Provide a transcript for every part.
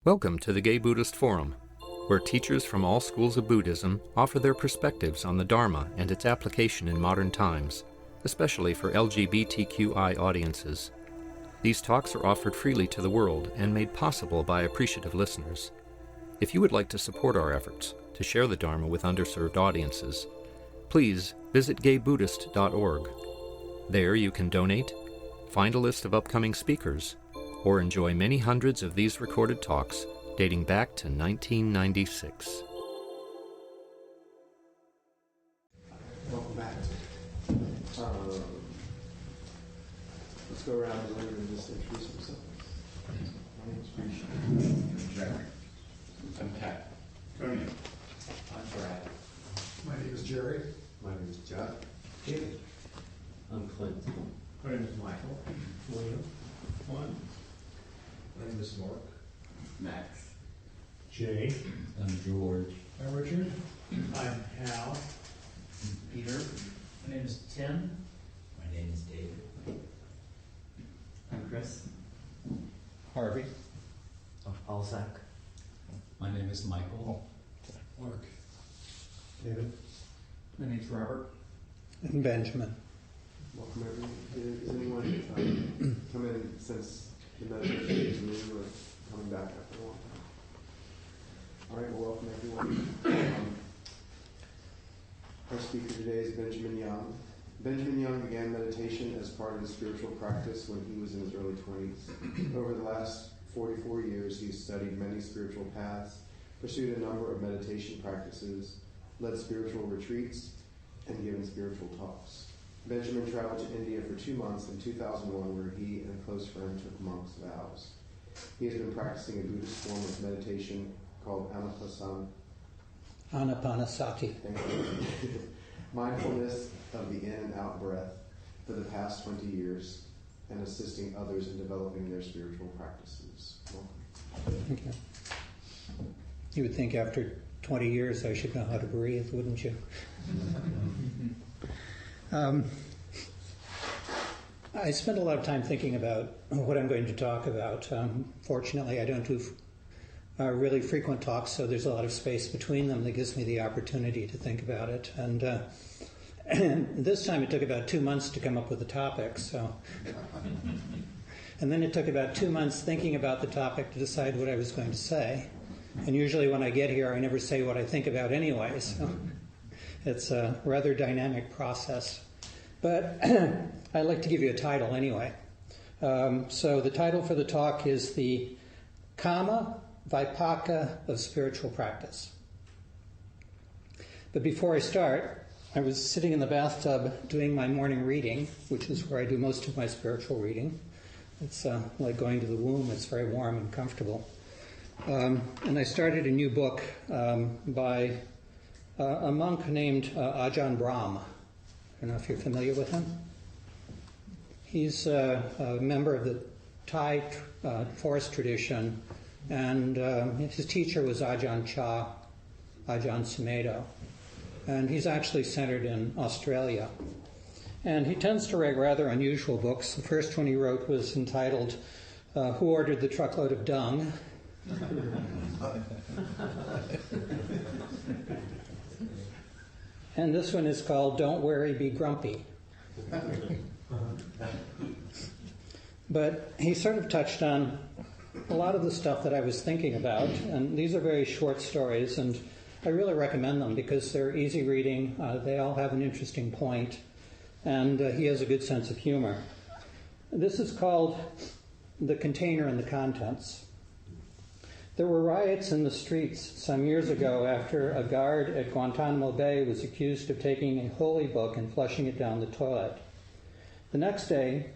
Welcome to the Gay Buddhist Forum, where teachers from all schools of Buddhism offer their perspectives on the Dharma and its application in modern times, especially for LGBTQI audiences. These talks are offered freely to the world and made possible by appreciative listeners. If you would like to support our efforts to share the Dharma with underserved audiences, please visit gaybuddhist.org. There you can donate, find a list of upcoming speakers, or enjoy many hundreds of these recorded talks dating back to 1996. Welcome back. Let's go around the room and just introduce ourselves. My name is Bruein. I'm Jerry. I'm Pat. Tony. I'm Brad. My name is Jerry. My name is Judd. David. I'm Clint. My name is Michael. William. Juan. My name is Mark. Max. Jay. I'm George. I'm Richard. I'm Hal. Peter. My name is Tim. My name is David. I'm Chris. Harvey. Alzak. My name is Michael. Mark. David. My name's Robert. And Benjamin. Welcome everyone. Is anyone come in since the meditation is new or coming back after a long time? All right, well, welcome everyone. Our speaker today is Benjamin Young. Benjamin Young began meditation as part of his spiritual practice when he was in his early 20s. Over the last 44 years, he's studied many spiritual paths, pursued a number of meditation practices, led spiritual retreats, and given spiritual talks. Benjamin traveled to India for 2 months in 2001, where he and a close friend took monks' vows. He has been practicing a Buddhist form of meditation called Anapanasati. Mindfulness of the in and out breath for the past 20 years, and assisting others in developing their spiritual practices. Welcome. Okay. You would think after 20 years I should know how to breathe, wouldn't you? I spent a lot of time thinking about what I'm going to talk about. Fortunately, I don't do really frequent talks, so there's a lot of space between them that gives me the opportunity to think about it. And this time it took about 2 months to come up with the topic. And then it took about 2 months thinking about the topic to decide what I was going to say. And usually when I get here, I never say what I think about anyway. So it's a rather dynamic process. But I'd like to give you a title anyway. So the title for the talk is the Kama Vipaka of Spiritual Practice. But before I start, I was sitting in the bathtub doing my morning reading, which is where I do most of my spiritual reading. It's like going to the womb. It's very warm and comfortable. And I started a new book by a monk named Ajahn Brahm. I don't know if you're familiar with him. He's a member of the Thai forest tradition, and his teacher was Ajahn Chah, Ajahn Sumedho. And he's actually centered in Australia. And he tends to write rather unusual books. The first one he wrote was entitled, Who Ordered the Truckload of Dung? And this one is called Don't Worry, Be Grumpy. But he sort of touched on a lot of the stuff that I was thinking about, and these are very short stories, and I really recommend them because they're easy reading, they all have an interesting point, and he has a good sense of humor. This is called The Container and the Contents. There were riots in the streets some years ago after a guard at Guantanamo Bay was accused of taking a holy book and flushing it down the toilet. The next day,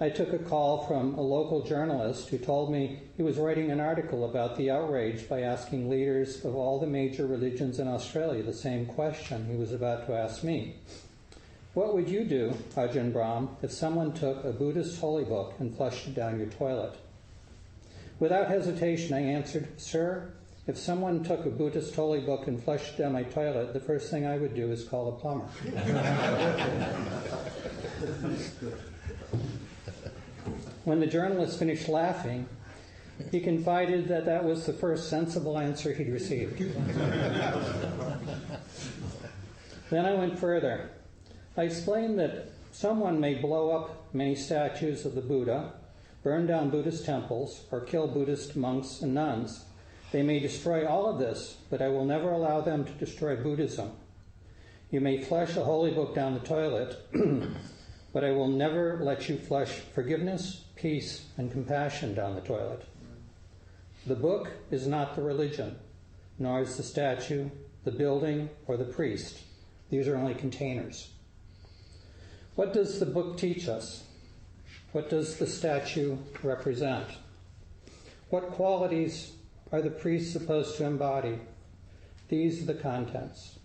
I took a call from a local journalist who told me he was writing an article about the outrage by asking leaders of all the major religions in Australia the same question he was about to ask me. What would you do, Ajahn Brahm, if someone took a Buddhist holy book and flushed it down your toilet? Without hesitation, I answered, Sir, if someone took a Buddhist holy book and flushed it down my toilet, the first thing I would do is call a plumber. When the journalist finished laughing, He confided that that was the first sensible answer he'd received. Then I went further. I explained that someone may blow up many statues of the Buddha, burn down Buddhist temples, or kill Buddhist monks and nuns. They may destroy all of this, but I will never allow them to destroy Buddhism. You may flush a holy book down the toilet, but I will never let you flush forgiveness, peace, and compassion down the toilet. The book is not the religion, nor is the statue, the building, or the priest. These are only containers. What does the book teach us? What does the statue represent? What qualities are the priests supposed to embody? These are the contents.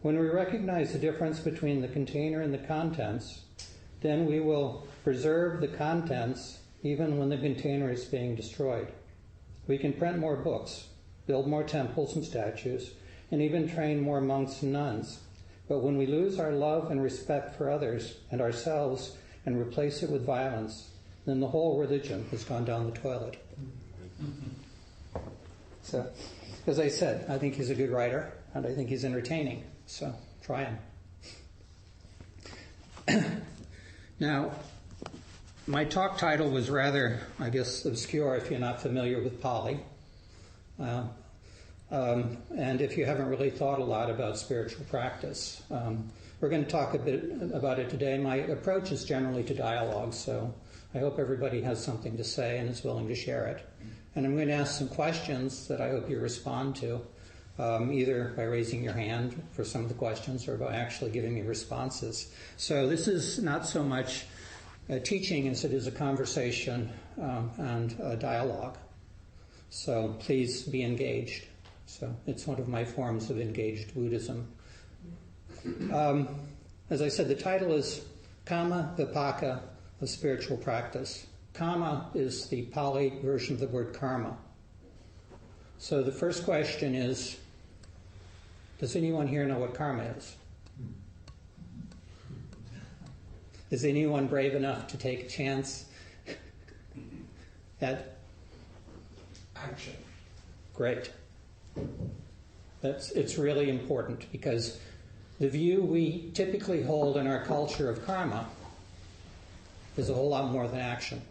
When we recognize the difference between the container and the contents, then we will preserve the contents even when the container is being destroyed. We can print more books, build more temples and statues, and even train more monks and nuns. But when we lose our love and respect for others and ourselves and replace it with violence, then the whole religion has gone down the toilet. So, as I said, I think he's a good writer, and I think he's entertaining. So, try him. Now, my talk title was rather, I guess, obscure if you're not familiar with Pali. And if you haven't really thought a lot about spiritual practice. We're going to talk a bit about it today. My approach is generally to dialogue, so I hope everybody has something to say and is willing to share it. And I'm going to ask some questions that I hope you respond to, either by raising your hand for some of the questions or by actually giving me responses. So this is not so much teaching as it is a conversation and a dialogue. So please be engaged. So it's one of my forms of engaged Buddhism. As I said, the title is Kama Vipaka of Spiritual Practice. Kama is the Pali version of the word karma. So the first question is, does anyone here know what karma is? Is anyone brave enough to take a chance at Action. Great. It's really important because the view we typically hold in our culture of karma is a whole lot more than action.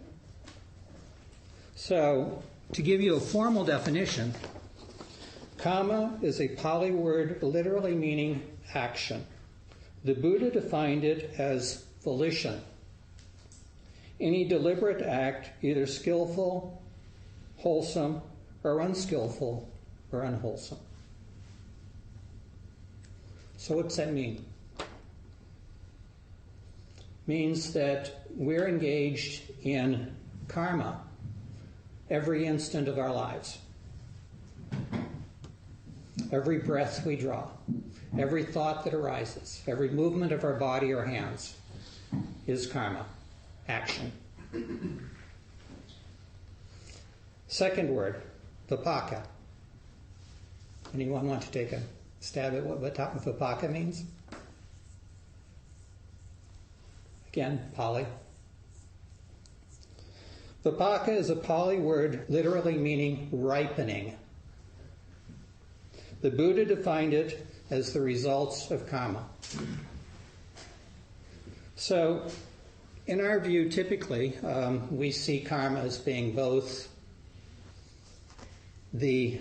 So, to give you a formal definition, karma is a Pali word literally meaning action. The Buddha defined it as volition. Any deliberate act, either skillful, wholesome, or unskillful, or unwholesome. So what's that mean? Means that we're engaged in karma every instant of our lives. Every breath we draw, every thought that arises, every movement of our body or hands is karma, action. Second word, Vipaka. Anyone want to take a stab at what Vipaka means? Again, Pali. Vipaka is a Pali word literally meaning ripening. The Buddha defined it as the results of karma. So, in our view, typically, we see karma as being both the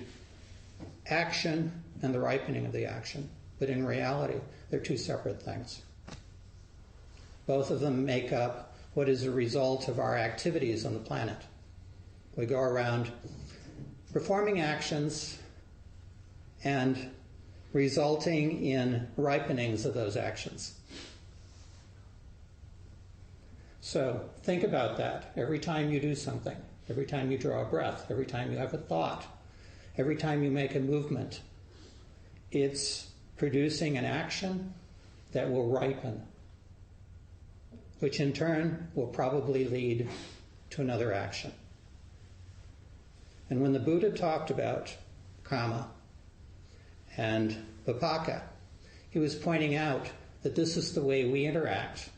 action and the ripening of the action. But in reality, they're two separate things. Both of them make up what is a result of our activities on the planet. We go around performing actions and resulting in ripenings of those actions. So think about that. Every time you do something, every time you draw a breath, every time you have a thought, every time you make a movement, it's producing an action that will ripen, which in turn will probably lead to another action. And when the Buddha talked about karma and Vipaka, he was pointing out that this is the way we interact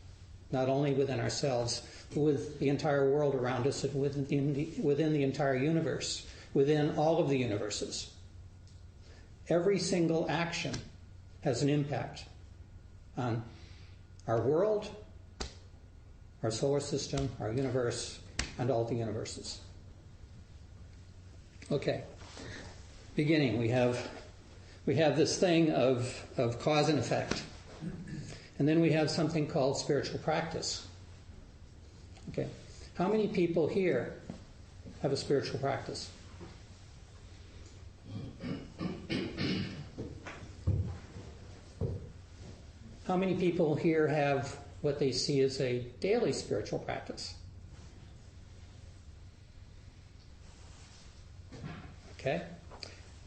not only within ourselves, but with the entire world around us and within the entire universe, within all of the universes. Every single action has an impact on our world, our solar system, our universe, and all the universes. Okay, beginning, we have this thing of cause and effect. And then we have something called spiritual practice. Okay, how many people here have a spiritual practice? How many people here have what they see as a daily spiritual practice? Okay.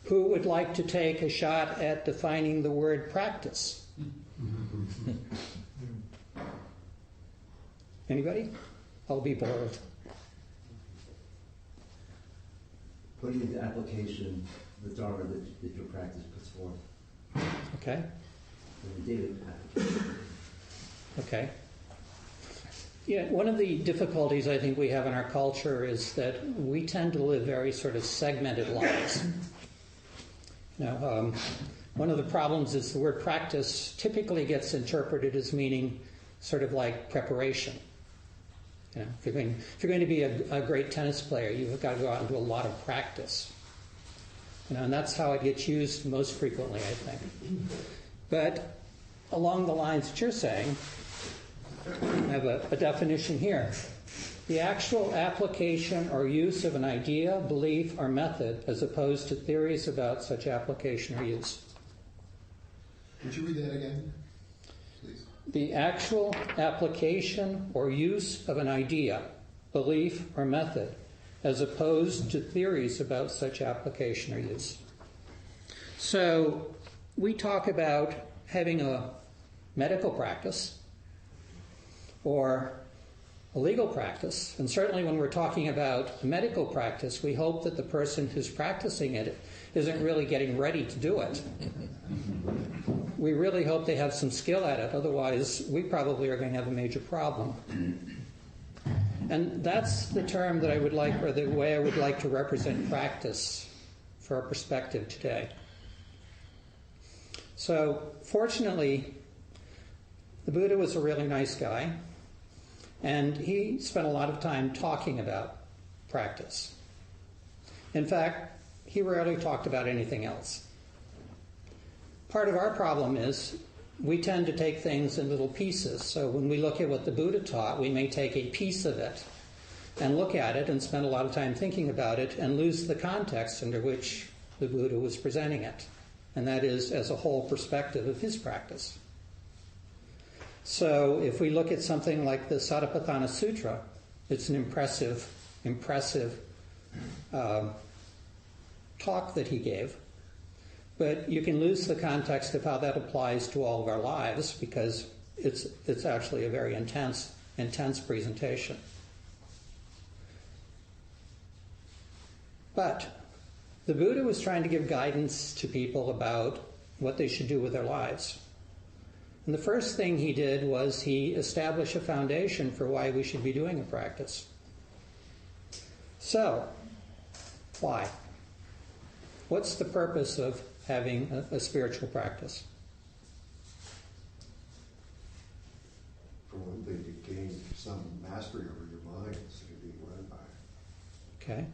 Who would like to take a shot at defining the word practice? Anybody? I'll be bold. Putting into application the Dharma that your practice puts forth. Okay. In the daily application. Okay. Yeah, one of the difficulties I think we have in our culture is that we tend to live very sort of segmented lives. One of the problems is the word practice typically gets interpreted as meaning sort of like preparation. If you're going to be a great tennis player, you've got to go out and do a lot of practice. And that's how it gets used most frequently, I think. But along the lines that you're saying, I have a definition here. The actual application or use of an idea, belief, or method as opposed to theories about such application or use. Would you read that again, please? The actual application or use of an idea, belief, or method as opposed to theories about such application or use. So we talk about having a medical practice or a legal practice, and certainly when we're talking about a medical practice, we hope that the person who's practicing it isn't really getting ready to do it. We really hope they have some skill at it, otherwise we probably are going to have a major problem. And that's the term that I would like, or the way I would like to represent practice for our perspective today. So, fortunately, the Buddha was a really nice guy, and he spent a lot of time talking about practice. In fact, he rarely talked about anything else. Part of our problem is we tend to take things in little pieces. So when we look at what the Buddha taught, we may take a piece of it and look at it and spend a lot of time thinking about it and lose the context under which the Buddha was presenting it. And that is as a whole perspective of his practice. So if we look at something like the Satipatthana Sutra, it's an impressive talk that he gave. But you can lose the context of how that applies to all of our lives because it's actually a very intense presentation. But the Buddha was trying to give guidance to people about what they should do with their lives. And the first thing he did was he established a foundation for why we should be doing a practice. So, why? What's the purpose of having a spiritual practice? For one thing, to gain some mastery over your mind instead of being run by it. Okay.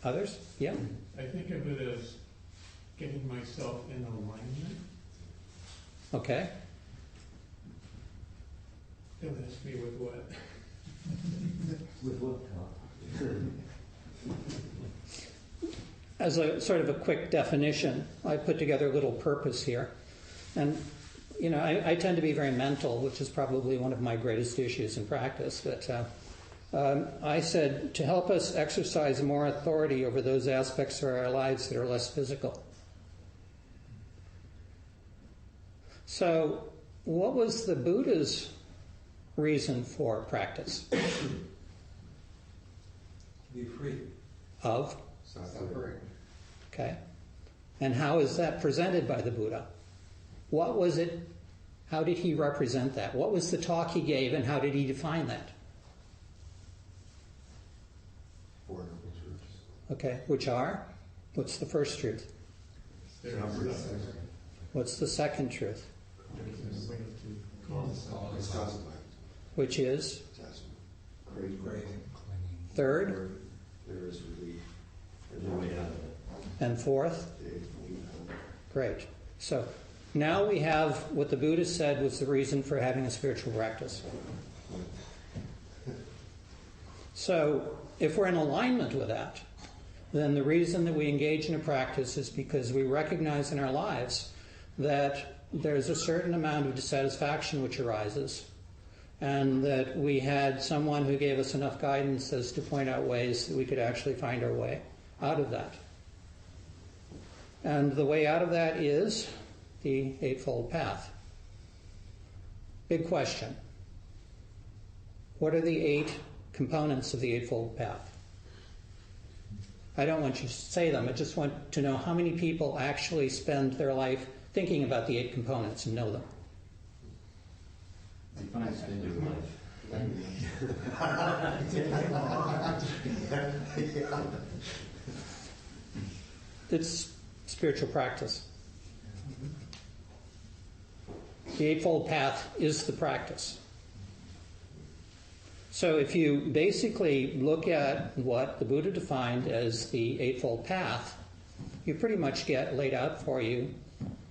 Others? Yeah? I think of it as getting myself in alignment. Okay. Don't ask me with what. With what? As a sort of a quick definition, I put together a little purpose here. And, I tend to be very mental, which is probably one of my greatest issues in practice. But I said, to help us exercise more authority over those aspects of our lives that are less physical. So, what was the Buddha's reason for practice? Be free. Of? Suffering. Okay. And how is that presented by the Buddha? What was it How did he represent that? What was the talk he gave, and how did he define that? Four Noble Truths. Okay, which are? What's the first truth? What's the second truth? It's cause of life. Which is? Attachment. Craving. Third? There is relief. There's a way out of it. And fourth? Great. So now we have what the Buddha said was the reason for having a spiritual practice. So if we're in alignment with that, then the reason that we engage in a practice is because we recognize in our lives that there's a certain amount of dissatisfaction which arises, and that we had someone who gave us enough guidance as to point out ways that we could actually find our way out of that. And the way out of that is the Eightfold Path. Big question. What are the 8 components of the Eightfold Path? I don't want you to say them. I just want to know how many people actually spend their life thinking about the 8 components and know them. Define spend your life. It's spiritual practice. The Eightfold Path is the practice. So if you basically look at what the Buddha defined as the Eightfold Path, you pretty much get laid out for you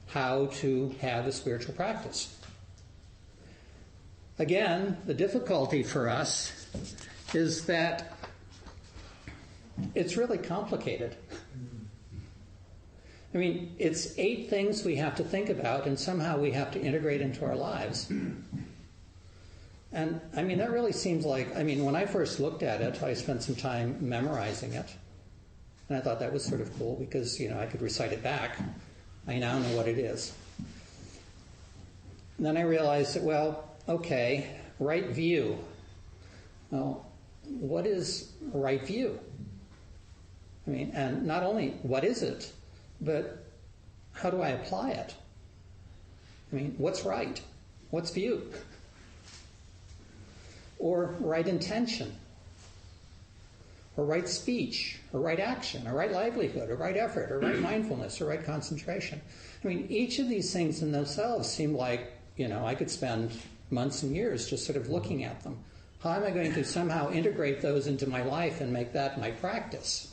how to have a spiritual practice. Again, the difficulty for us is that it's really complicated. I mean, it's 8 things we have to think about, and somehow we have to integrate into our lives. And, I mean, that really seems like, I mean, when I first looked at it, I spent some time memorizing it. And I thought that was sort of cool because, you know, I could recite it back. I now know what it is. And then I realized that, well, okay, right view. Well, what is right view? I mean, and not only what is it, but how do I apply it? I mean, what's right? What's view? Or right intention, or right speech, or right action, or right livelihood, or right effort, or right mindfulness, or right concentration. I mean, each of these things in themselves seem like, you know, I could spend months and years just sort of looking at them. How am I going to somehow integrate those into my life and make that my practice?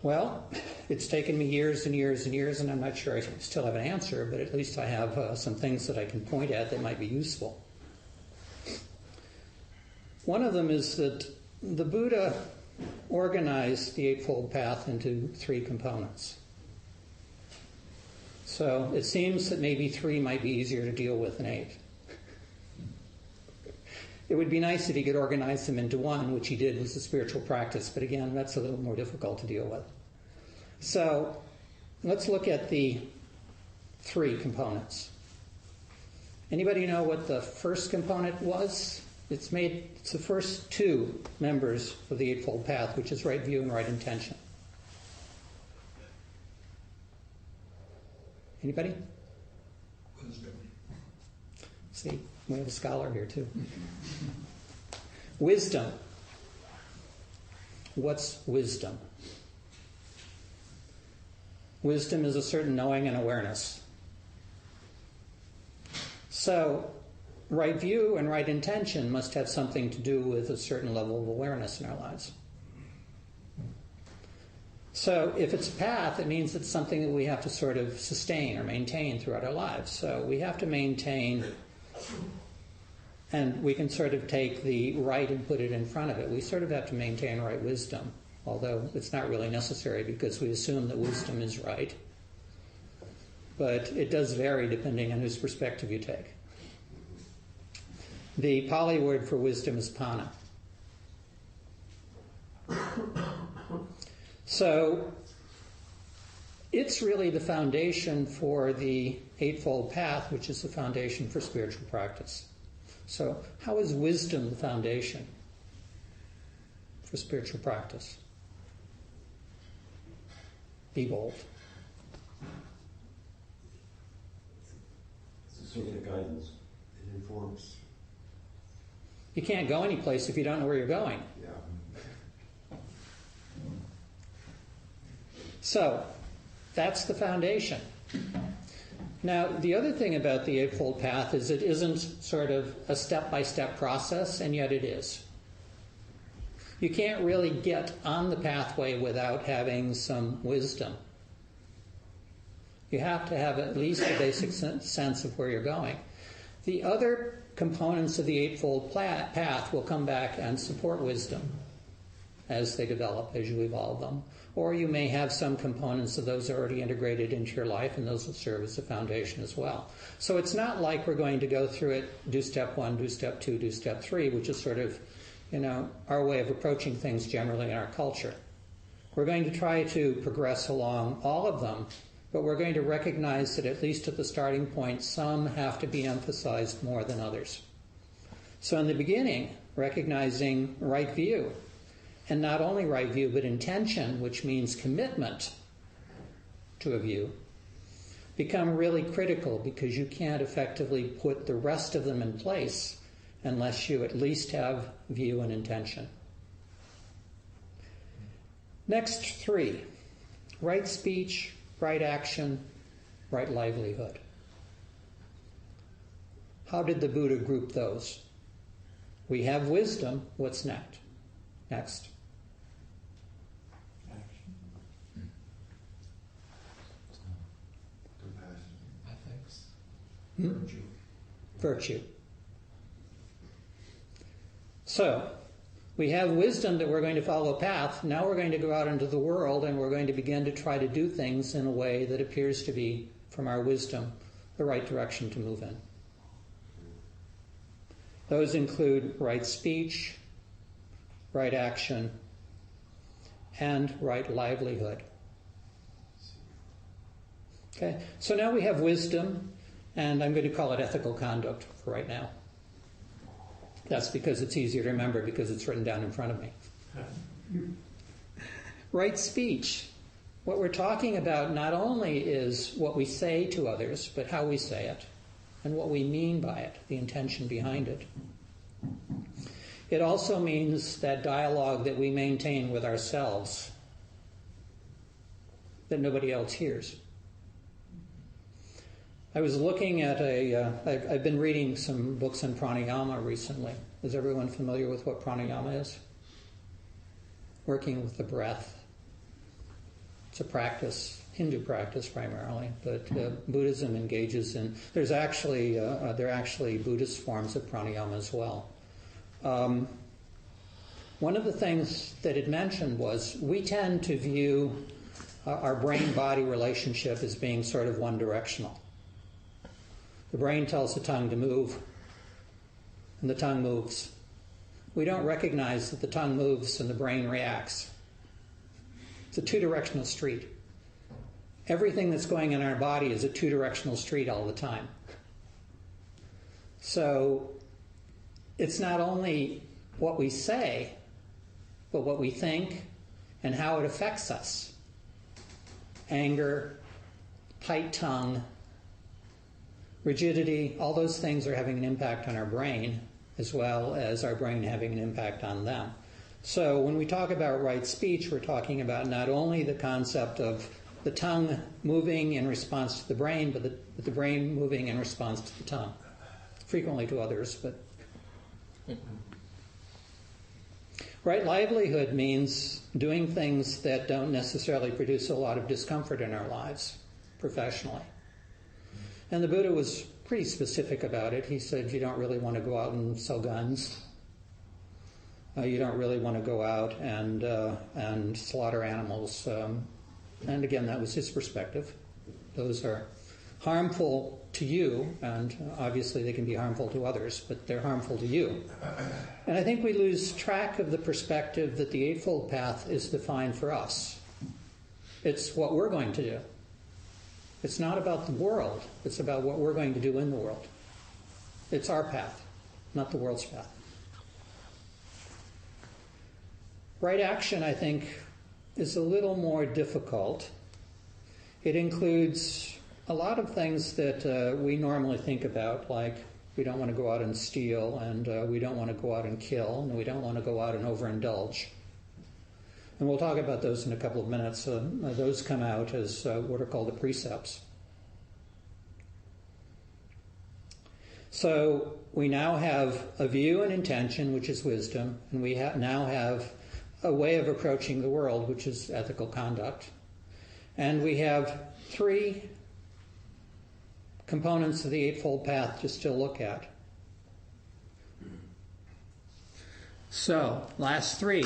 Well, it's taken me years and years and years, and I'm not sure I still have an answer, but at least I have some things that I can point at that might be useful. One of them is that the Buddha organized the Eightfold Path into 3 components. So it seems that maybe 3 might be easier to deal with than 8. It would be nice if he could organize them into 1, which he did was the spiritual practice, but again, that's a little more difficult to deal with. So let's look at the 3 components. Anybody know what the first component was? It's the first 2 members of the Eightfold Path, which is right view and right intention. Anybody? Wisdom. See, we have a scholar here too. Wisdom. What's wisdom? Wisdom is a certain knowing and awareness. So, right view and right intention must have something to do with a certain level of awareness in our lives. So if it's a path, it means it's something that we have to sort of sustain or maintain throughout our lives. So we have to maintain, and we can sort of take the right and put it in front of it. We sort of have to maintain right wisdom, although it's not really necessary because we assume that wisdom is right. But it does vary depending on whose perspective you take. The Pali word for wisdom is pana. So it's really the foundation for the Eightfold Path, which is the foundation for spiritual practice. So how is wisdom the foundation for spiritual practice? Be bold. It's a sort of guidance. It informs. You can't go anyplace if you don't know where you're going. Yeah. So, that's the foundation. Now, the other thing about the Eightfold Path is it isn't sort of a step-by-step process, and yet it is. You can't really get on the pathway without having some wisdom. You have to have at least a basic sense of where you're going. The other components of the Eightfold Path will come back and support wisdom as they develop, as you evolve them. Or you may have some components of those already integrated into your life, and those will serve as a foundation as well. So it's not like we're going to go through it, do step 1, do step 2, do step 3, which is sort of, our way of approaching things generally in our culture. We're going to try to progress along all of them, but we're going to recognize that at least at the starting point, some have to be emphasized more than others. So in the beginning, recognizing right view, and not only right view, but intention, which means commitment to a view, become really critical, because you can't effectively put the rest of them in place unless you at least have view and intention. Next 3, right speech, right action, right livelihood. How did the Buddha group those? We have wisdom. What's next? Action. Compassion. Ethics. Virtue. Virtue. So, we have wisdom that we're going to follow a path. Now we're going to go out into the world, and we're going to begin to try to do things in a way that appears to be, from our wisdom, the right direction to move in. Those include right speech, right action, and right livelihood. Okay, so now we have wisdom, and I'm going to call it ethical conduct for right now. That's because it's easier to remember, because it's written down in front of me. Right speech. What we're talking about not only is what we say to others, but how we say it, and what we mean by it, the intention behind it. It also means that dialogue that we maintain with ourselves that nobody else hears. I was looking at I've been reading some books on pranayama recently. Is everyone familiar with what pranayama is? Working with the breath. It's a practice, Hindu practice primarily, but Buddhism engages in. There are actually Buddhist forms of pranayama as well. One of the things that it mentioned was we tend to view our brain-body relationship as being sort of one-directional. The brain tells the tongue to move, and the tongue moves. We don't recognize that the tongue moves and the brain reacts. It's a two-directional street. Everything that's going in our body is a two-directional street all the time. So it's not only what we say, but what we think and how it affects us. Anger, tight tongue, rigidity, all those things are having an impact on our brain, as well as our brain having an impact on them. So when we talk about right speech, we're talking about not only the concept of the tongue moving in response to the brain, but the brain moving in response to the tongue. Frequently to others, but... Right livelihood means doing things that don't necessarily produce a lot of discomfort in our lives, professionally. And the Buddha was pretty specific about it. He said you don't really want to go out and sell guns. You don't really want to go out and slaughter animals. And again, that was his perspective. Those are harmful to you, and obviously they can be harmful to others, but they're harmful to you. And I think we lose track of the perspective that the Eightfold Path is defined for us. It's what we're going to do. It's not about the world. It's about what we're going to do in the world. It's our path, not the world's path. Right action, I think, is a little more difficult. It includes a lot of things that we normally think about, like we don't want to go out and steal, and we don't want to go out and kill, and we don't want to go out and overindulge. And we'll talk about those in a couple of minutes. Those come out as what are called the precepts. So we now have a view and intention, which is wisdom, and we now have a way of approaching the world, which is ethical conduct. And we have 3 components of the Eightfold Path to still look at. So, last 3.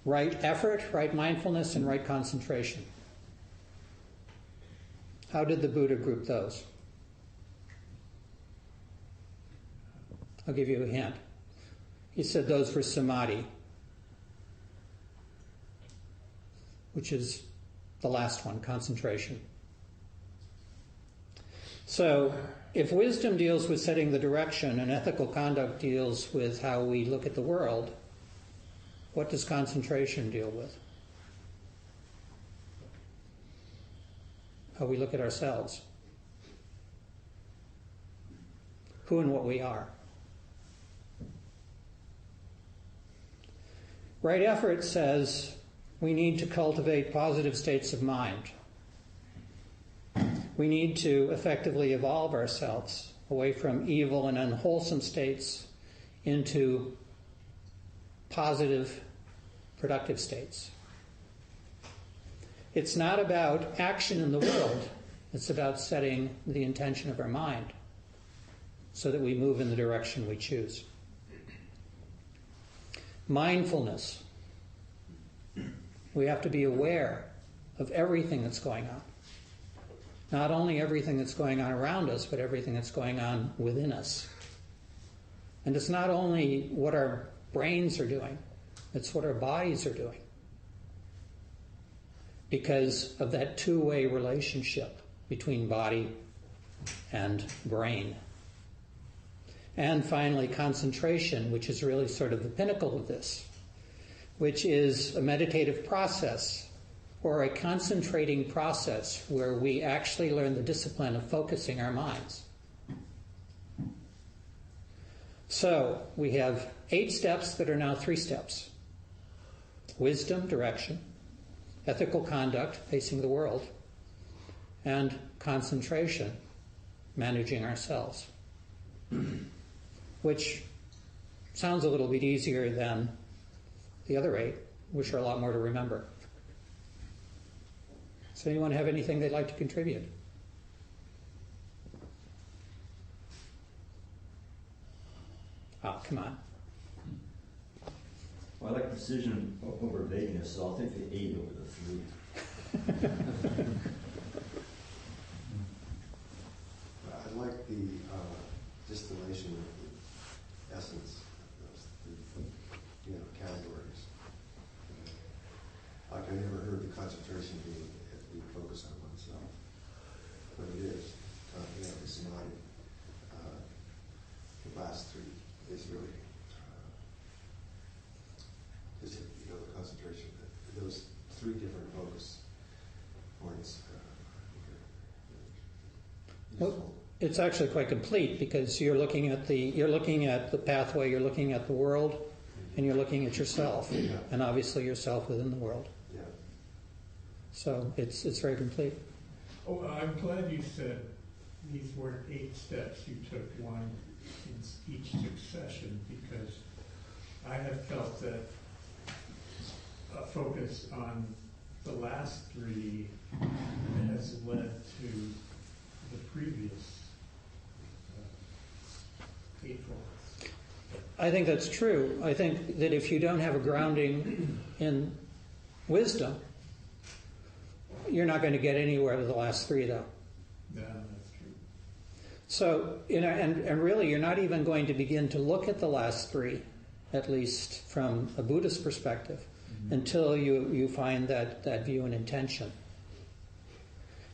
Right effort, right mindfulness, and right concentration. How did the Buddha group those? I'll give you a hint. He said those were samadhi, which is the last one, concentration. So, if wisdom deals with setting the direction and ethical conduct deals with how we look at the world, what does concentration deal with? How we look at ourselves. Who and what we are. Right effort says we need to cultivate positive states of mind. We need to effectively evolve ourselves away from evil and unwholesome states into positive, productive states. It's not about action in the world. It's about setting the intention of our mind so that we move in the direction we choose. Mindfulness. We have to be aware of everything that's going on. Not only everything that's going on around us, but everything that's going on within us. And it's not only what our brains are doing, it's what our bodies are doing. Because of that two-way relationship between body and brain. And finally, concentration, which is really sort of the pinnacle of this, which is a meditative process or a concentrating process where we actually learn the discipline of focusing our minds. So we have 8 steps that are now 3 steps. Wisdom, direction, ethical conduct, facing the world, and concentration, managing ourselves. Which sounds a little bit easier than the other 8, which are a lot more to remember. Does anyone have anything they'd like to contribute? Oh, come on. Well, I like precision over vagueness, so I'll take the 8 over the 3. I like the distillation of the essence of those 3, categories. Like I never heard the concentration being focused on oneself, but it is. The samadhi. The last 3 is really just the concentration. Those 3 different focus points. Well, it's actually quite complete because you're looking at the pathway, you're looking at the world, and you're looking at yourself, and obviously yourself within the world. Yeah. So it's very complete. Oh, I'm glad you said these weren't 8 steps. You took one in each succession, because I have felt that a focus on the last 3 has led to the previous 8 I think that's true. I think that if you don't have a grounding in wisdom, you're not going to get anywhere with the last 3, though. Yeah, that's true. So, and really, you're not even going to begin to look at the last 3, at least from a Buddhist perspective, until you find that view and intention.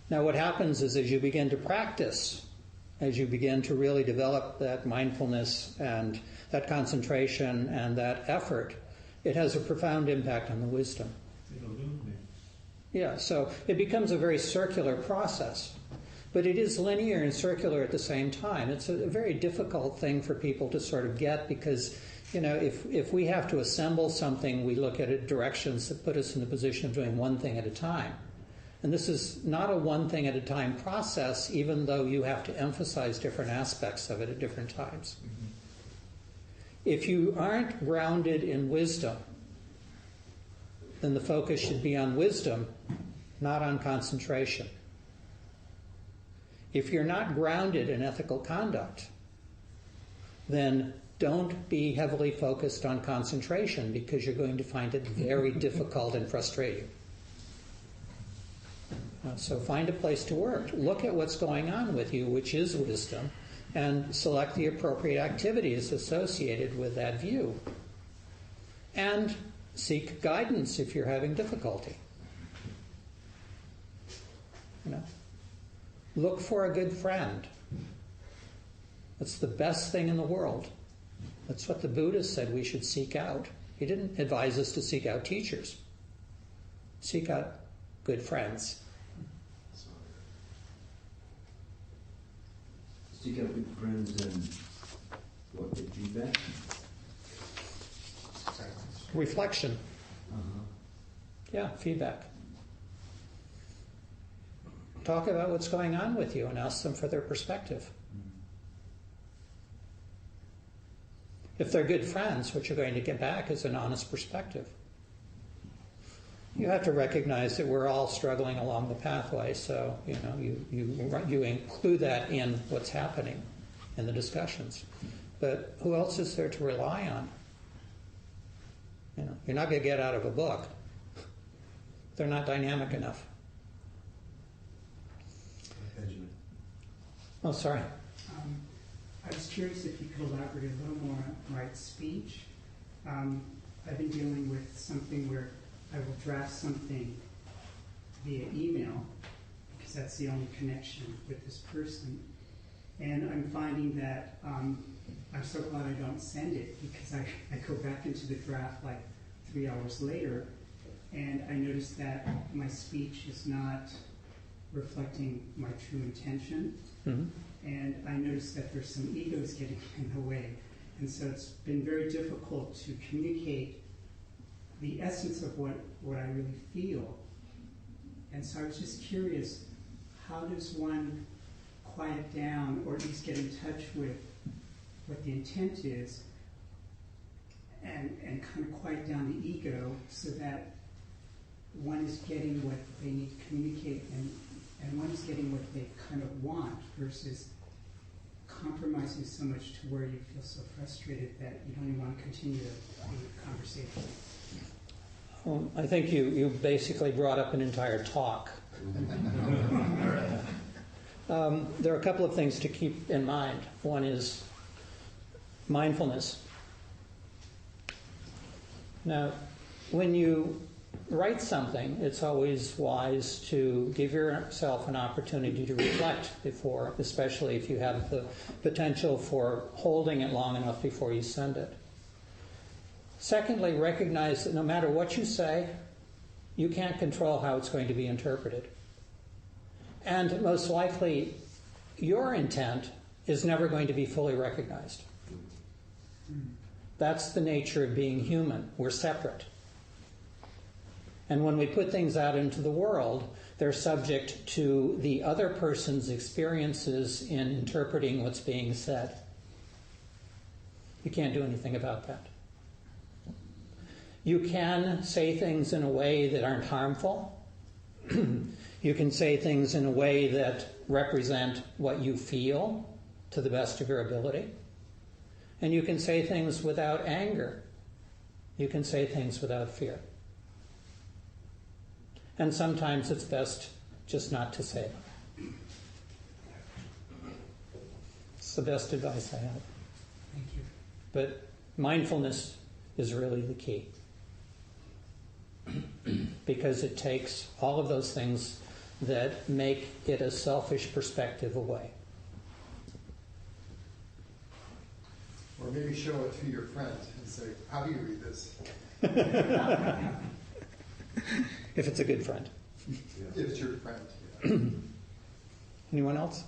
Now, what happens is as you begin to practice, as you begin to really develop that mindfulness and that concentration and that effort, it has a profound impact on the wisdom. It illuminates. Yeah, so it becomes a very circular process. But it is linear and circular at the same time. It's a very difficult thing for people to sort of get because, if we have to assemble something, we look at it directions that put us in the position of doing one thing at a time. And this is not a one thing at a time process, even though you have to emphasize different aspects of it at different times. Mm-hmm. If you aren't grounded in wisdom, then the focus should be on wisdom, not on concentration. If you're not grounded in ethical conduct, then don't be heavily focused on concentration because you're going to find it very difficult and frustrating. So find a place to work. Look at what's going on with you, which is wisdom, and select the appropriate activities associated with that view. And seek guidance if you're having difficulty. Look for a good friend. That's the best thing in the world. That's what the Buddha said we should seek out. He didn't advise us to seek out teachers. Seek out good friends. Seek out good friends and what, get feedback? Reflection. Uh-huh. Yeah, feedback. Talk about what's going on with you and ask them for their perspective. If they're good friends, what you're going to get back is an honest perspective. You have to recognize that we're all struggling along the pathway, so you include that in what's happening in the discussions. But who else is there to rely on? You're not going to get out of a book. They're not dynamic enough. Benjamin. Oh, sorry. I was curious if you could elaborate a little more on right speech. I've been dealing with something where I will draft something via email because that's the only connection with this person. And I'm finding that I'm so glad I don't send it because I go back into the draft like 3 hours later and I notice that my speech is not reflecting my true intention. Mm-hmm. And I noticed that there's some egos getting in the way. And so it's been very difficult to communicate the essence of what I really feel. And so I was just curious, how does one quiet down or at least get in touch with what the intent is and kind of quiet down the ego so that one is getting what they need to communicate and one is getting what they kind of want versus compromising so much to where you feel so frustrated that you don't even want to continue the conversation. I think you basically brought up an entire talk. There are a couple of things to keep in mind. One is mindfulness. Now, when you write something, it's always wise to give yourself an opportunity to reflect before, especially if you have the potential for holding it long enough before you send it. Secondly, recognize that no matter what you say, you can't control how it's going to be interpreted. And most likely, your intent is never going to be fully recognized. That's the nature of being human. We're separate. And when we put things out into the world, they're subject to the other person's experiences in interpreting what's being said. You can't do anything about that. You can say things in a way that aren't harmful. You can say things in a way that represent what you feel to the best of your ability. And you can say things without anger. You can say things without fear. And sometimes it's best just not to say them. It's the best advice I have. Thank you. But mindfulness is really the key. Because it takes all of those things that make it a selfish perspective away. Or maybe show it to your friend and say, how do you read this? If it's a good friend. If it's your friend. Anyone else?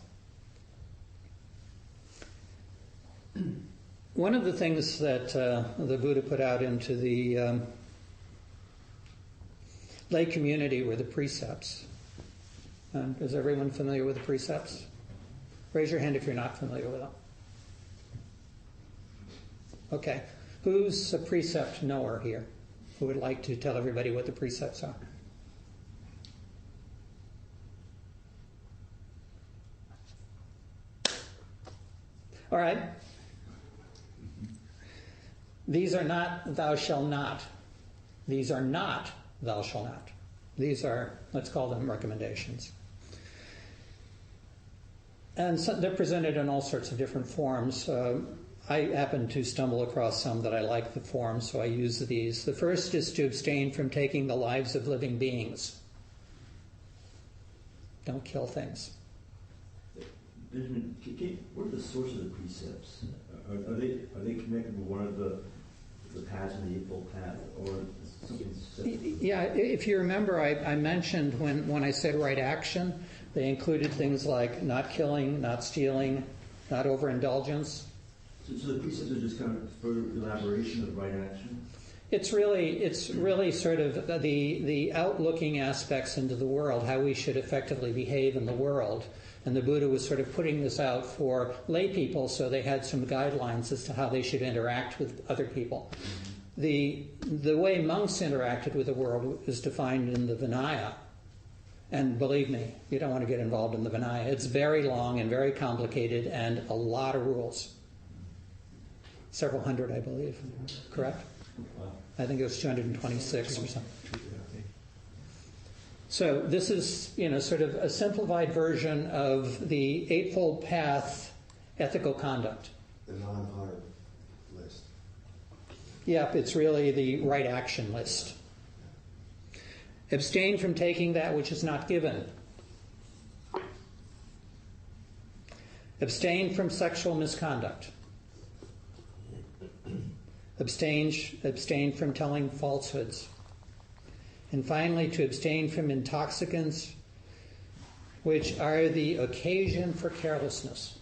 One of the things that the Buddha put out into the lay community were the precepts. Is everyone familiar with the precepts? Raise your hand if you're not familiar with them. Okay. Who's a precept knower here? Who would like to tell everybody what the precepts are? All right. These are not thou shalt not. These are not thou shalt not. These are, let's call them recommendations. And so they're presented in all sorts of different forms. I happen to stumble across some that I like the forms, so I use these. The first is to abstain from taking the lives of living beings. Don't kill things. Benjamin, what are the source of the precepts? Are they connected with one of the paths in the Eightfold Path, or something separate? Yeah, if you remember, I mentioned when I said right action, they included things like not killing, not stealing, not overindulgence. So the precepts are just kind of further elaboration of right action? It's really sort of the outlooking aspects into the world, how we should effectively behave in the world. And the Buddha was sort of putting this out for lay people, so they had some guidelines as to how they should interact with other people. The way monks interacted with the world is defined in the Vinaya. And believe me, you don't want to get involved in the Vinaya. It's very long and very complicated and a lot of rules. Several hundred, I believe. Correct? I think it was 226 or something. So this is, sort of a simplified version of the Eightfold Path ethical conduct. The non-harm list. Yep, it's really the right action list. Abstain from taking that which is not given. Abstain from sexual misconduct. Abstain from telling falsehoods. And finally, to abstain from intoxicants which are the occasion for carelessness.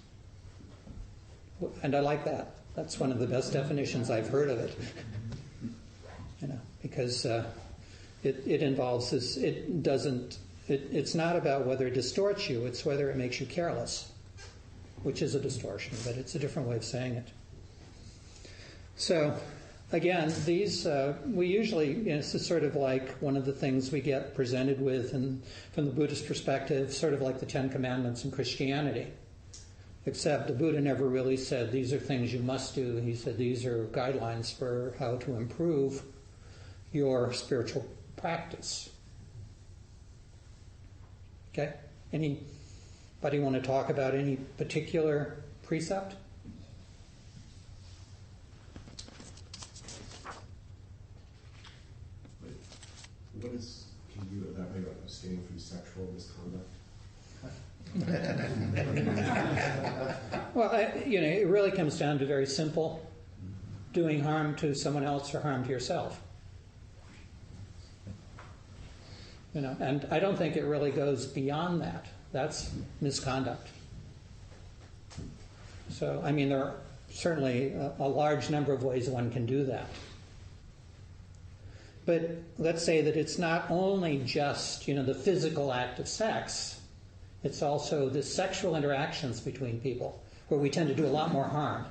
And I like that. That's one of the best definitions I've heard of it. Because it involves this. It's not about whether it distorts you, it's whether it makes you careless, which is a distortion, but it's a different way of saying it. So, again, these, we usually, this is sort of like one of the things we get presented with from the Buddhist perspective, sort of like the Ten Commandments in Christianity. Except the Buddha never really said, these are things you must do. He said, these are guidelines for how to improve your spiritual practice. Okay? Anybody want to talk about any particular precept? Can you elaborate on abstaining from sexual misconduct? Well, it really comes down to very simple: doing harm to someone else or harm to yourself. And I don't think it really goes beyond that. That's misconduct. So, there are certainly a large number of ways one can do that. But let's say that it's not only just, the physical act of sex. It's also the sexual interactions between people, where we tend to do a lot more harm.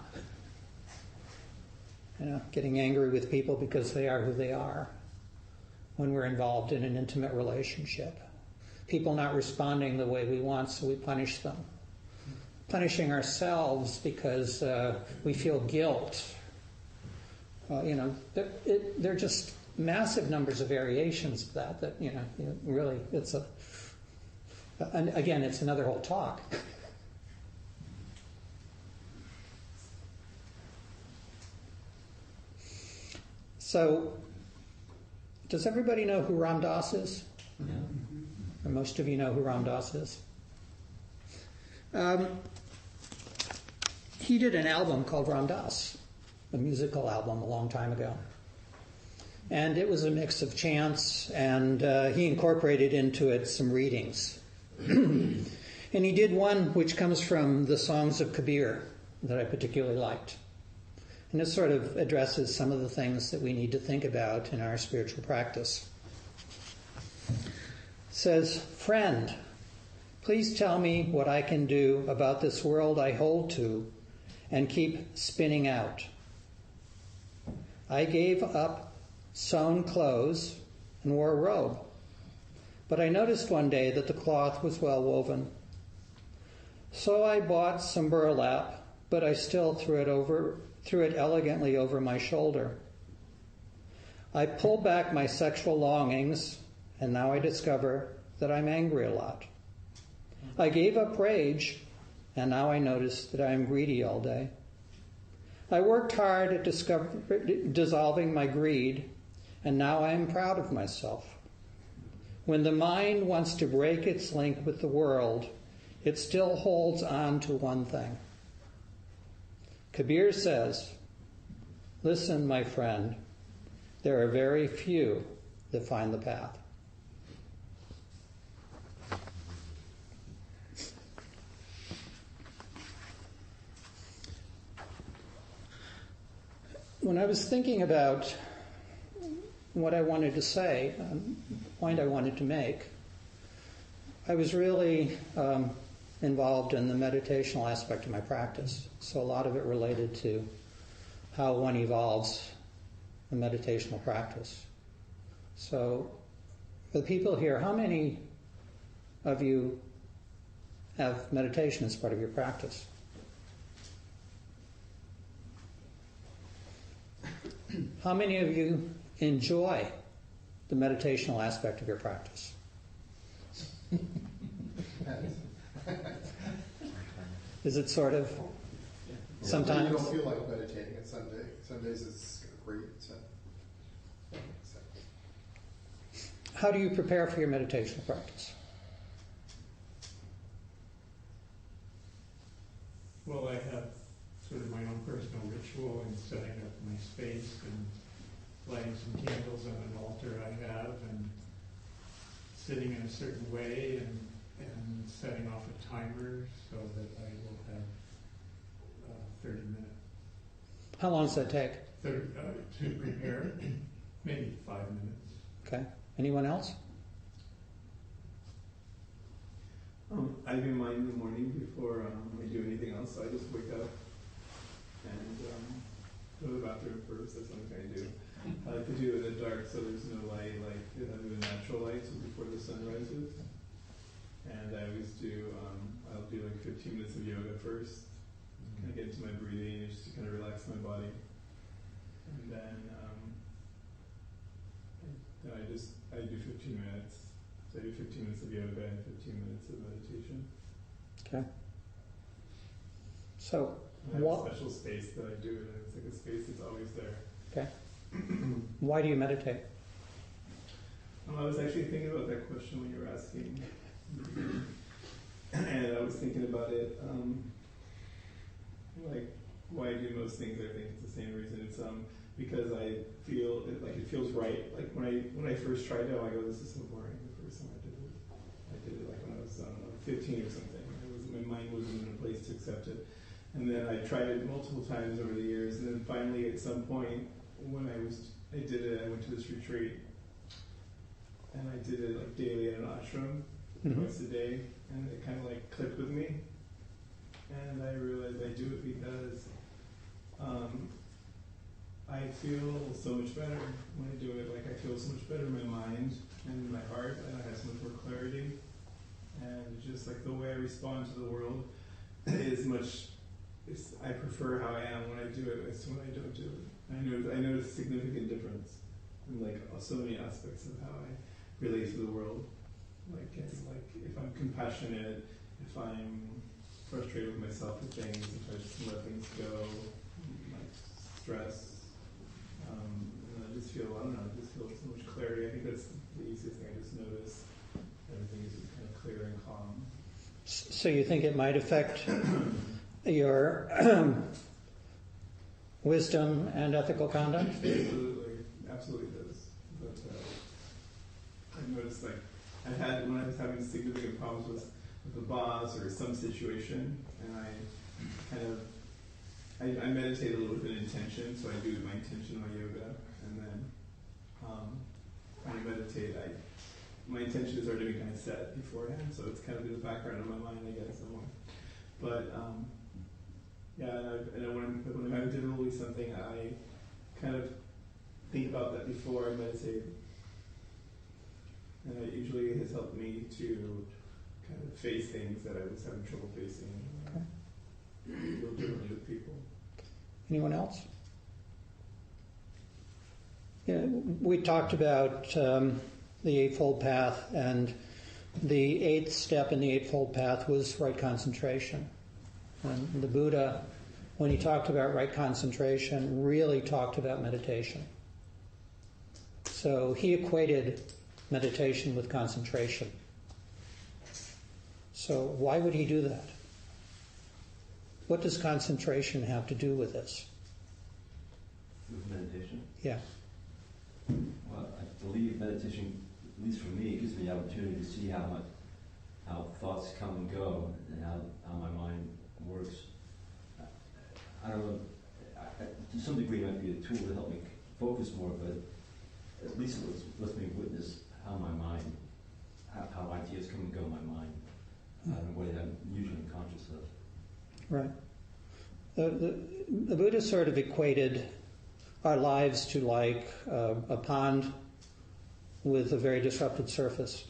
Getting angry with people because they are who they are when we're involved in an intimate relationship. People not responding the way we want, so we punish them. Punishing ourselves because we feel guilt. They're just massive numbers of variations of that really, and again, it's another whole talk. So, does everybody know who Ram Dass is? Yeah. Or most of you know who Ram Dass is? He did an album called Ram Dass, a musical album a long time ago. And it was a mix of chants, and he incorporated into it some readings. And he did one which comes from the Songs of Kabir that I particularly liked. And it sort of addresses some of the things that we need to think about in our spiritual practice. It says, "Friend, please tell me what I can do about this world I hold to and keep spinning out. I gave up sewn clothes and wore a robe, but I noticed one day that the cloth was well woven. So I bought some burlap, but I still threw it elegantly over my shoulder. I pulled back my sexual longings, and now I discover that I'm angry a lot. I gave up rage, and now I notice that I am greedy all day. I worked hard at dissolving my greed, and now I am proud of myself. When the mind wants to break its link with the world, it still holds on to one thing." Kabir says, "Listen, my friend, there are very few that find the path." When I was thinking about what I wanted to say, the point I wanted to make, I was really involved in the meditational aspect of my practice. So a lot of it related to how one evolves a meditational practice. So for the people here, how many of you have meditation as part of your practice? How many of you enjoy the meditational aspect of your practice? Is it sort of sometimes? You don't feel like meditating on Sunday. Some days it's great. How do you prepare for your meditational practice? Well, I have sort of my own personal ritual in setting up my space and lighting some candles on an altar I have and sitting in a certain way and setting off a timer so that I will have 30 minutes. How long does that take? To prepare, maybe 5 minutes. Okay. Anyone else? I do mine in the morning before I do anything else. So I just wake up and go to the bathroom first. That's one thing I do. I like to do it in the dark so there's no light, like the natural light, so before the sun rises. And I always do, I'll do like 15 minutes of yoga first, kind of get into my breathing, just to kind of relax my body. And then I do 15 minutes. So I do 15 minutes of yoga and 15 minutes of meditation. Okay. So, I have a special space that I do it in. It's like a space that's always there. Okay. Why do you meditate? I was actually thinking about that question when you were asking. And I was thinking about it, like, why I do most things. I think it's the same reason. It's because I feel it feels right. Like when I first tried it, I go, this is so boring. The first time I did it like when I was 15 or something. My mind wasn't in a place to accept it. And then I tried it multiple times over the years, and then finally at some point when I did it, I went to this retreat, and I did it like daily at an ashram, twice a day, and it kind of like clicked with me, and I realized I do it because I feel so much better when I do it. Like I feel so much better in my mind and in my heart, and I have so much more clarity, and just like the way I respond to the world is much. I prefer how I am when I do it as to when I don't do it. I notice a significant difference in like so many aspects of how I relate to the world. Like if I'm compassionate, if I'm frustrated with myself with things, if I just let things go, like stress, and I just feel so much clarity. I think that's the easiest thing. I just notice everything is just kind of clear and calm. So you think it might affect your wisdom and ethical conduct? Absolutely does. noticed like when I was having significant problems with the boss or some situation, and I meditate a little with an intention, so I do my intentional yoga, and then when I meditate, my intention is already kind of set beforehand, so it's kind of in the background of my mind, I guess, somewhere. But and when I'm having difficulty with something, I kind of think about that before I meditate, and it usually has helped me to kind of face things that I was having trouble facing. Deal differently with people. Anyone else? Yeah, we talked about the Eightfold Path, and the eighth step in the Eightfold Path was right concentration. And the Buddha, when he talked about right concentration, really talked about meditation. So he equated meditation with concentration. So why would he do that? What does concentration have to do with this? With meditation? Yeah. Well, I believe meditation, at least for me, it gives me the opportunity to see how thoughts come and go and how my mind works. I don't know, to some degree it might be a tool to help me focus more, but at least it lets me witness how my mind, how ideas come and go in my mind in a way that I'm usually unconscious of. Right. The Buddha sort of equated our lives to like a pond with a very disrupted surface.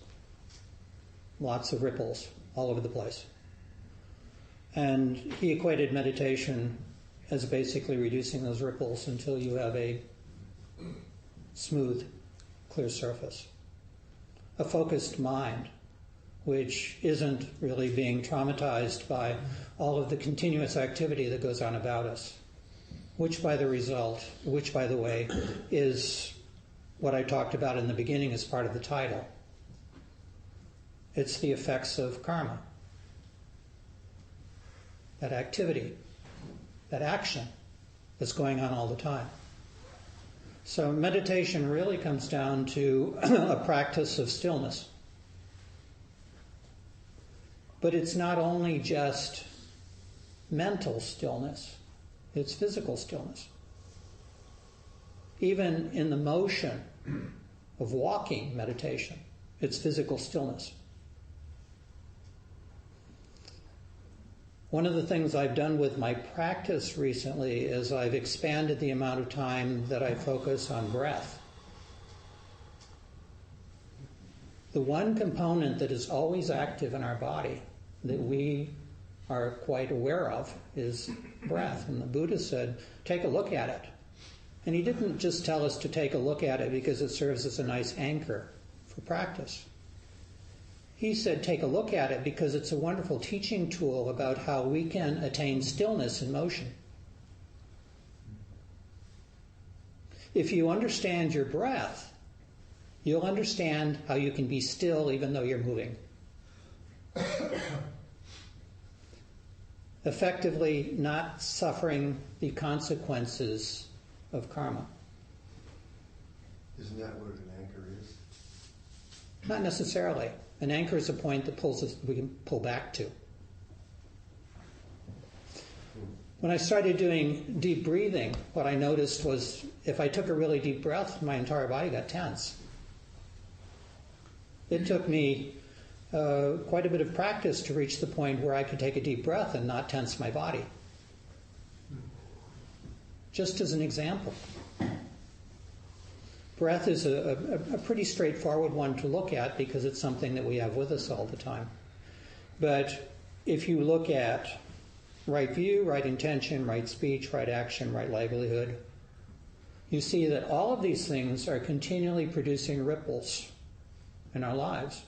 Lots of ripples all over the place. And he equated meditation as basically reducing those ripples until you have a smooth, clear surface. A focused mind, which isn't really being traumatized by all of the continuous activity that goes on about us, which by the way, is what I talked about in the beginning as part of the title. It's the effects of karma. That activity, that action that's going on all the time. So meditation really comes down to a practice of stillness. But it's not only just mental stillness, it's physical stillness. Even in the motion of walking meditation, it's physical stillness. One of the things I've done with my practice recently is I've expanded the amount of time that I focus on breath. The one component that is always active in our body that we are quite aware of is breath. And the Buddha said, take a look at it. And he didn't just tell us to take a look at it because it serves as a nice anchor for practice. He said, take a look at it because it's a wonderful teaching tool about how we can attain stillness in motion. If you understand your breath, you'll understand how you can be still even though you're moving. Effectively not suffering the consequences of karma. Isn't that what an anchor is? Not necessarily. An anchor is a point that we can pull back to. When I started doing deep breathing, what I noticed was if I took a really deep breath, my entire body got tense. It took me quite a bit of practice to reach the point where I could take a deep breath and not tense my body. Just as an example. Breath is a pretty straightforward one to look at because it's something that we have with us all the time. But if you look at right view, right intention, right speech, right action, right livelihood, you see that all of these things are continually producing ripples in our lives.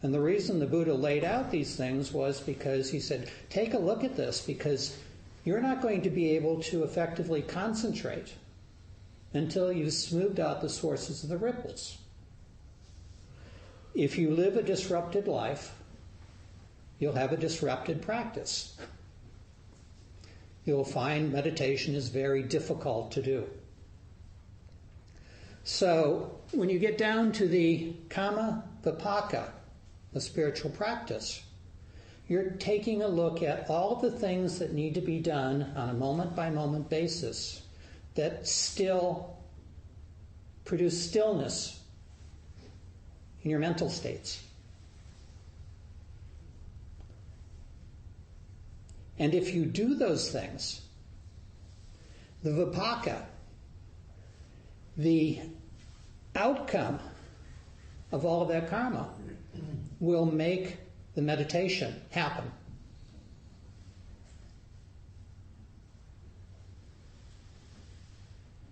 And the reason the Buddha laid out these things was because he said, take a look at this because you're not going to be able to effectively concentrate until you've smoothed out the sources of the ripples. If you live a disrupted life, you'll have a disrupted practice. You'll find meditation is very difficult to do. So when you get down to the Kama Vipaka, the spiritual practice, you're taking a look at all of the things that need to be done on a moment-by-moment basis that still produce stillness in your mental states. And if you do those things, the Vipaka, the outcome of all of that karma, will make the meditation happen.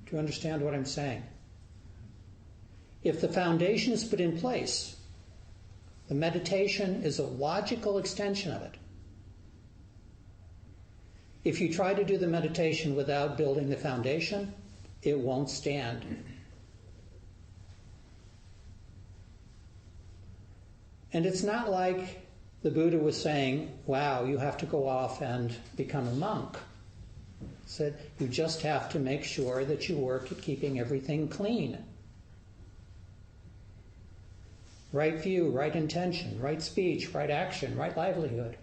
Do you understand what I'm saying? If the foundation is put in place, the meditation is a logical extension of it. If you try to do the meditation without building the foundation, it won't stand. And it's not like the Buddha was saying, wow, you have to go off and become a monk. He said, you just have to make sure that you work at keeping everything clean. Right view, right intention, right speech, right action, right livelihood.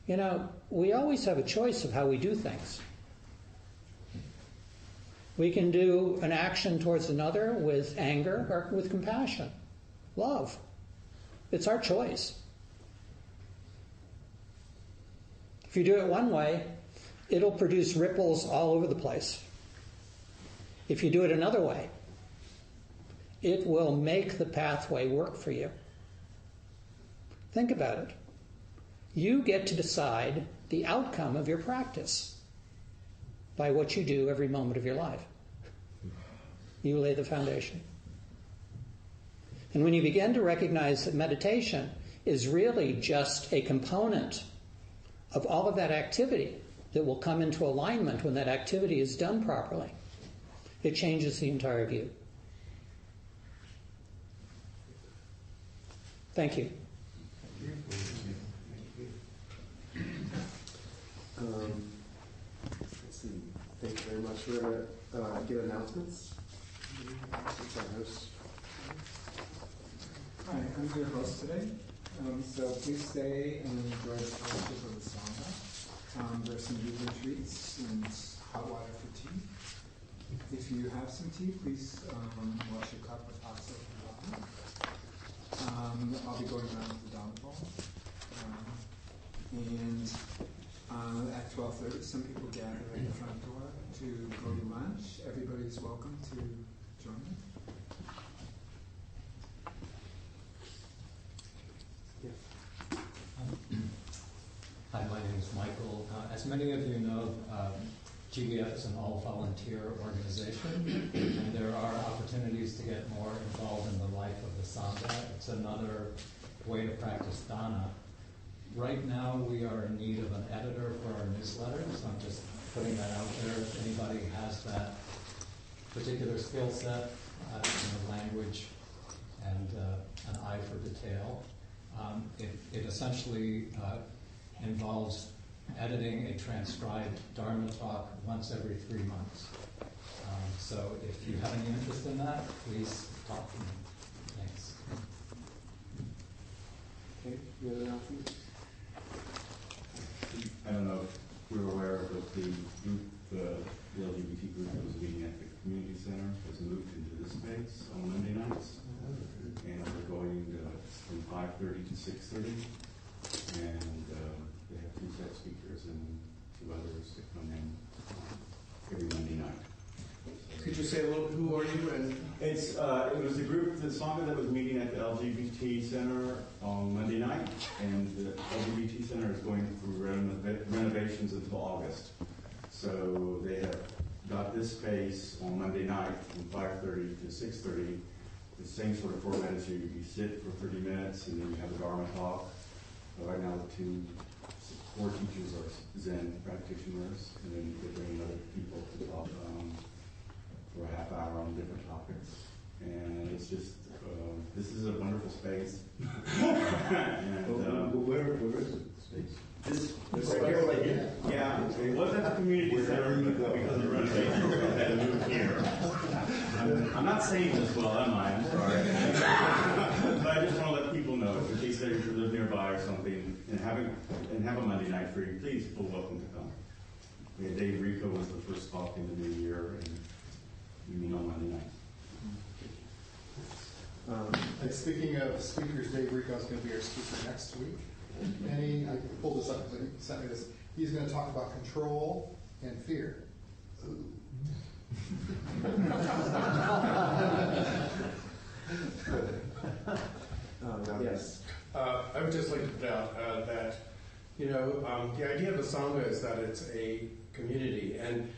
You know, we always have a choice of how we do things. We can do an action towards another with anger or with compassion, love. It's our choice. If you do it one way, it'll produce ripples all over the place. If you do it another way, it will make the pathway work for you. Think about it. You get to decide the outcome of your practice by what you do every moment of your life. You lay the foundation. And when you begin to recognize that meditation is really just a component of all of that activity that will come into alignment when that activity is done properly, it changes the entire view. Thank you. Let's see. Thank you very much. We're going to get announcements. What's our host? Hi, I'm your host today. So please stay and enjoy the fellowship of the Sangha. There's some evening treats and hot water for tea. If you have some tea, please wash your cup with hot soap and water. I'll be going around with the Dhamma ball. And at 12:30, some people gather at the front door to go to lunch. Everybody's welcome to join them. Hi, my name is Michael. As many of you know, GBF is an all-volunteer organization, and there are opportunities to get more involved in the life of the Sangha. It's another way to practice dana. Right now, we are in need of an editor for our newsletter, so I'm just putting that out there. If anybody has that particular skill set, language, and an eye for detail, it essentially involves editing a transcribed Dharma talk once every 3 months. So if you have any interest in that, please talk to me. Thanks. Okay, you have announcements? I don't know if we were aware of the group, the LGBT group that was meeting at the community center has moved into this space on Monday nights. And we're going from 5:30 to 6:30. And they have 2 set speakers and 2 others that come in every Monday night. Could you say a little bit, who are you? And it was the group, the Sangha that was meeting at the LGBT Center on Monday night, and the LGBT Center is going through renovations until August. So they have got this space on Monday night from 5:30 to 6:30. The same sort of format as you sit for 30 minutes and then you have a Dharma talk. Right now the 4 teachers are Zen practitioners, and then they bring other people to talk for a half hour on different topics. And it's just, this is a wonderful space. And, where is it, the space? This right here, yeah, it was at the community center, but because of the renovation, I had to move here. I'm not saying this well, am I? I'm sorry. But I just want to let people know, in case they live nearby or something, and have a Monday night free, please feel welcome to come. Yeah, Dave Rico was the first talk in the new year, and we meet on Monday night. And speaking of speakers, Dave Rico is going to be our speaker next week. I pulled this up because he sent me this. He's going to talk about control and fear. Yes. I would just like to put out that, the idea of the Sangha is that it's a community, and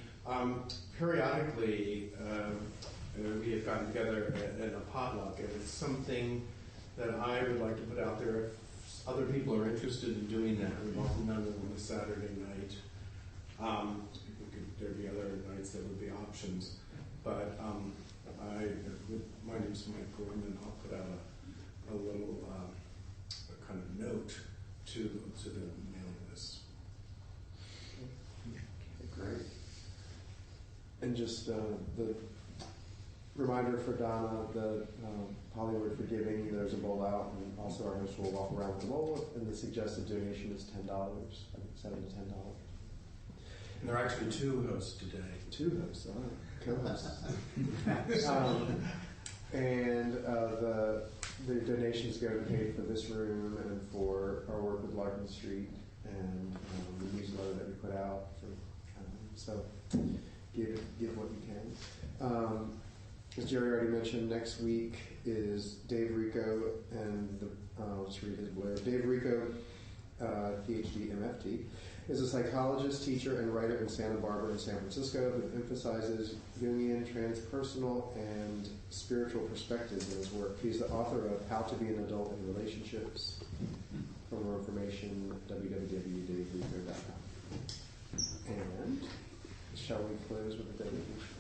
periodically we have gotten together in a potluck, and it's something that I would like to put out there. If other people are interested in doing that, we've often done it on a Saturday night. There'd be other nights that would be options, but my name's Mike Bruein, and I'll put out a little kind of note to the mailing list. Great. And just the reminder for Donna, the Pali word for giving, there's a bowl out, and also our host will walk around with the bowl, and the suggested donation is $10, I think $7 to $10. And there are actually two hosts today. Two hosts, co-hosts. And the donations go to pay for this room and for our work with Larkin Street and the newsletter that we put out. So give what you can. As Jerry already mentioned, next week is Dave Rico and I'll just read his blurb. Dave Rico, PhD, MFT, is a psychologist, teacher, and writer in Santa Barbara and San Francisco who emphasizes Jungian, transpersonal, and spiritual perspectives in his work. He's the author of How to Be an Adult in Relationships. For more information, www.daverico.com. And shall we close with the dedication?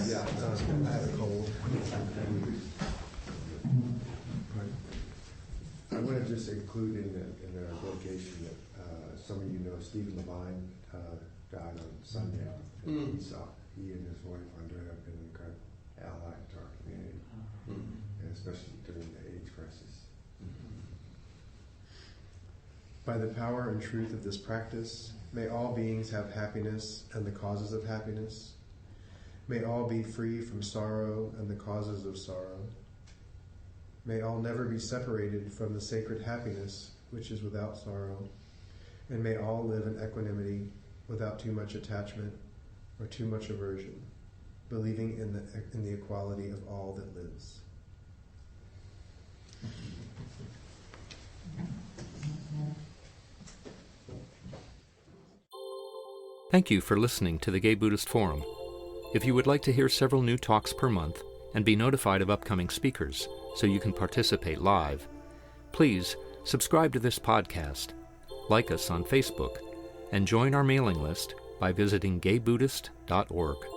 Yeah, I had a cold. I want to just include in our vocation that some of you know Stephen Levine died on Sunday. He and his wife Andrea have been an incredible ally to our community, and especially during the AIDS crisis. By the power and truth of this practice, may all beings have happiness and the causes of happiness. May all be free from sorrow and the causes of sorrow. May all never be separated from the sacred happiness which is without sorrow. And may all live in equanimity without too much attachment or too much aversion, believing in the equality of all that lives. Thank you for listening to the Gay Buddhist Forum. If you would like to hear several new talks per month and be notified of upcoming speakers so you can participate live, please subscribe to this podcast, like us on Facebook, and join our mailing list by visiting gaybuddhist.org.